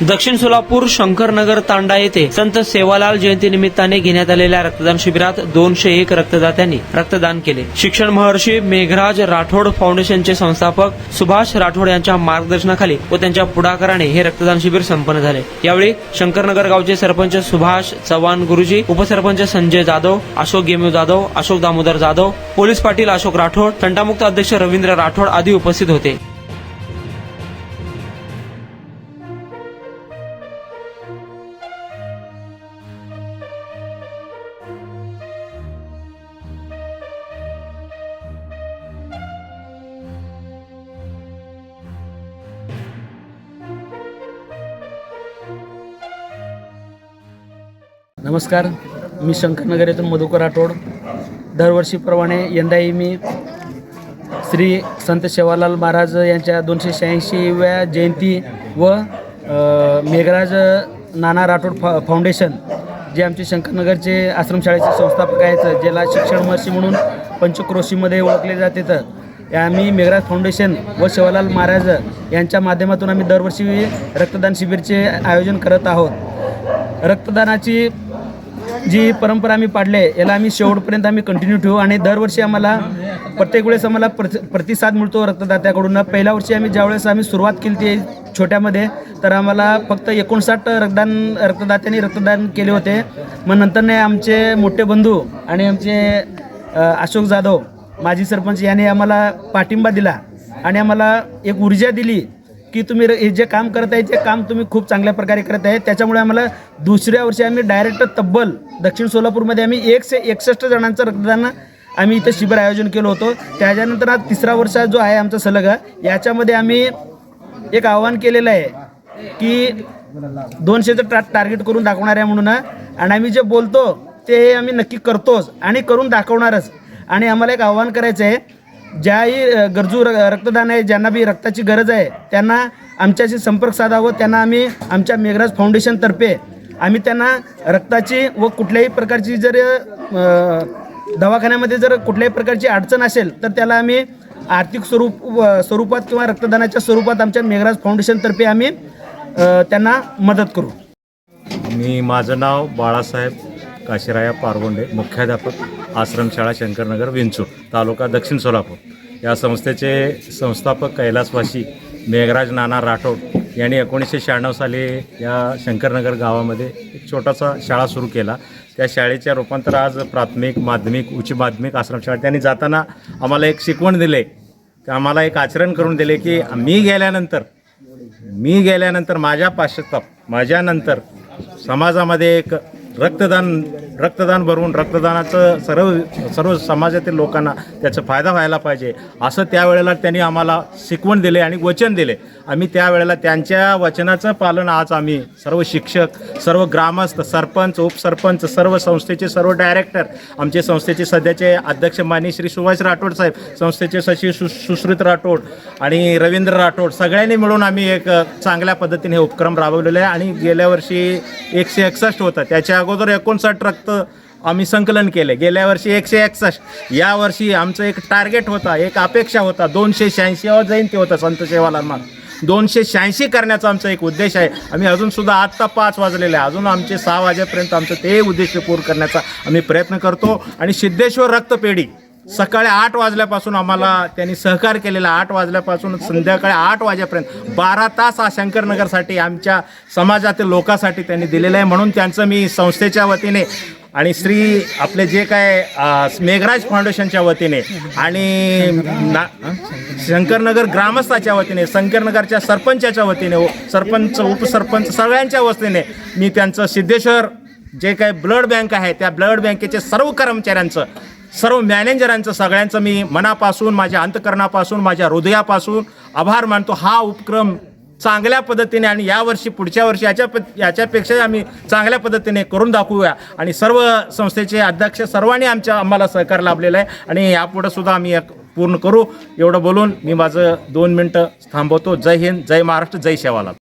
दक्षिण सोलापूर शंकरनगर तांडा येथे संत सेवालाल जयंती निमित्ताने घेण्यात आलेल्या रक्तदान शिबिरात 201 रक्तदात्यांनी रक्तदान केले। शिक्षण महर्षी मेघराज राठोड फाउंडेशनचे संस्थापक सुभाष राठोड यांच्या मार्गदर्शनाखाली व त्यांच्या पुढाकाराने हे रक्तदान शिबिर संपन्न झाले। यावेळी शंकरनगर गावचे सरपंच सुभाष चव्हाण गुरुजी, उपसरपंच संजय जाधव, अशोक गेमू जाधव, अशोक दामोदर जाधव, पोलीस पाटील अशोक राठोड, तंटामुक्त अध्यक्ष रवींद्र राठोड आदी उपस्थित होते। नमस्कार, मी शंकरनगर येथून मधुकर राठोड। दरवर्षीप्रमाणे यंदाही मी श्री संत सेवालाल महाराज यांच्या 286व्या जयंती व मेघराज नाना राठोड फाउंडेशन जे आमचे शंकरनगरचे आश्रमशाळेचे संस्थापक आहेत, ज्याला शिक्षण महर्षी म्हणून पंचक्रोशीमध्ये ओळखले जाते, तर आम्ही मेघराज फाउंडेशन व सेवालाल महाराज यांच्या माध्यमातून आम्ही दरवर्षी रक्तदान शिबिरचे आयोजन करत आहोत। रक्तदानाची जी परंपरा आम्ही पाडले याला आम्ही शेवटपर्यंत आम्ही कंटिन्यू ठेवू आणि दरवर्षी आम्हाला प्रत्येक वेळेस आम्हाला प्रतिसाद मिळतो रक्तदात्याकडून। पहिल्या वर्षी आम्ही ज्यावेळेस आम्ही सुरुवात केली ती छोट्यामध्ये, तर आम्हाला फक्त 59 रक्तदात्यांनी रक्तदान केले होते। मग नंतरने आमचे मोठे बंधू आणि आमचे अशोक जाधव माजी सरपंच यांनी आम्हाला पाठिंबा दिला आणि आम्हाला एक ऊर्जा दिली की तुम्ही हे जे काम करत आहे ते काम तुम्ही खूप चांगल्या प्रकारे करत आहे। त्याच्यामुळे आम्हाला दुसऱ्या वर्षी आम्ही डायरेक्ट तब्बल दक्षिण सोलापूरमध्ये आम्ही 161 जणांचं रक्तदान आम्ही इथं शिबिर आयोजन केलं होतं। त्याच्यानंतर आज तिसरा वर्ष जो आहे आमचा सलग, याच्यामध्ये आम्ही एक आव्हान केलेलं आहे की 200चं टार्गेट करून दाखवणार आहे म्हणून, आणि आम्ही जे बोलतो ते आम्ही नक्की करतोच आणि करून दाखवणारच। आणि आम्हाला एक आव्हान करायचं आहे, ज्याही गरजू रक्तदान आहे, ज्यांना बी रक्ताची गरज आहे, त्यांना आमच्याशी संपर्क साधावं। त्यांना आम्ही आमच्या मेघराज फाउंडेशनतर्फे आम्ही त्यांना रक्ताची व कुठल्याही प्रकारची जर दवाखान्यामध्ये जर कुठल्याही प्रकारची अडचण असेल तर त्याला आम्ही आर्थिक स्वरूपात किंवा रक्तदानाच्या स्वरूपात आमच्या मेघराज फाउंडेशनतर्फे आम्ही त्यांना मदत करू। माझं नाव बाळासाहेब काशीराया पारगोंडे, मुख्याध्यापक आश्रमशाळा शंकरनगर विंचूर, तालुका दक्षिण सोलापूर। या संस्थेचे संस्थापक कैलासवासी मेघराज नाना राठोड यांनी 1996 साली या शंकरनगर गावामध्ये एक छोटासा शाळा सुरू केला। त्या शाळेच्या रूपांतर आज प्राथमिक, माध्यमिक, उच्च माध्यमिक आश्रमशाळा त्यांनी जाताना आम्हाला एक शिकवण दिले, की आम्हाला एक आचरण करून दिले की मी गेल्यानंतर माझ्या पाश्चात्यात माझ्यानंतर समाजामध्ये एक रक्तदान भरून रक्तदानाचं सर्व समाजातील लोकांना त्याचा फायदा व्हायला पाहिजे असं त्यावेळेला त्यांनी आम्हाला शिकवण दिले आणि वचन दिले। आम्ही त्यावेळेला त्यांच्या वचनाचं पालन आज आम्ही सर्व शिक्षक, सर्व ग्रामस्थ, सरपंच, उपसरपंच, सर्व संस्थेचे सर्व डायरेक्टर, आमचे संस्थेचे सध्याचे अध्यक्ष माननीय श्री सुभाष राठोड साहेब, संस्थेचे सचिव सुश्रुत राठोड आणि रवींद्र राठोड, सगळ्यांनी मिळून आम्ही एक चांगल्या पद्धतीने हे उपक्रम राबवलेले आहे। आणि गेल्या वर्षी 161 होता, त्याच्या अगोदर 59 रक्त आम्ही संकलन केले, गेल्या वर्षी 161। यावर्षी आमचं एक टार्गेट होता, एक अपेक्षा होता, 286वा जयंती होता संत सेवालाल महाराज, 286 करण्याचा आमचा एक उद्देश आहे। आम्ही अजूनसुद्धा आत्ता 5 वाजलेले आहे, अजून आमचे 6 वाजेपर्यंत आमचं ते उद्देश पूर्ण करण्याचा आम्ही प्रयत्न करतो। आणि सिद्धेश्वर रक्तपेढी सकाळी 8 वाजल्यापासून आम्हाला त्यांनी सहकार केलेला, 8 वाजल्यापासून संध्याकाळी 8 वाजेपर्यंत 12 तास हा शंकरनगरसाठी आमच्या समाजातील लोकांसाठी त्यांनी दिलेलं आहे। म्हणून त्यांचं मी संस्थेच्या वतीने आणि श्री आपले जे काय मेघराज फाउंडेशनच्या वतीने आणि शंकरनगर ग्रामस्थाच्या वतीने, शंकरनगरच्या सरपंचाच्या वतीने, सरपंच, उपसरपंच सगळ्यांच्या वतीने मी त्यांचं सिद्धेश्वर जे काय ब्लड बँक आहे त्या ब्लड बँकेचे सर्व कर्मचाऱ्यांचं, सर्व मॅनेजरांचं, सगळ्यांचं मी मनापासून, माझ्या अंतकरणापासून, माझ्या हृदयापासून आभार मानतो। हा उपक्रम चांगल्या पद्धतीने आणि यावर्षी पुढच्या वर्षी याच्यापेक्षा आम्ही चांगल्या पद्धतीने करून दाखवूया। आणि सर्व संस्थेचे अध्यक्ष सर्वांनी आम्हाला सहकार लाभलेला आहे आणि यापुढे सुद्धा आम्ही पूर्ण करू। एवढं बोलून मी माझं 2 मिनटं थांबवतो। जय हिंद, जय महाराष्ट्र, जय सेवालाल।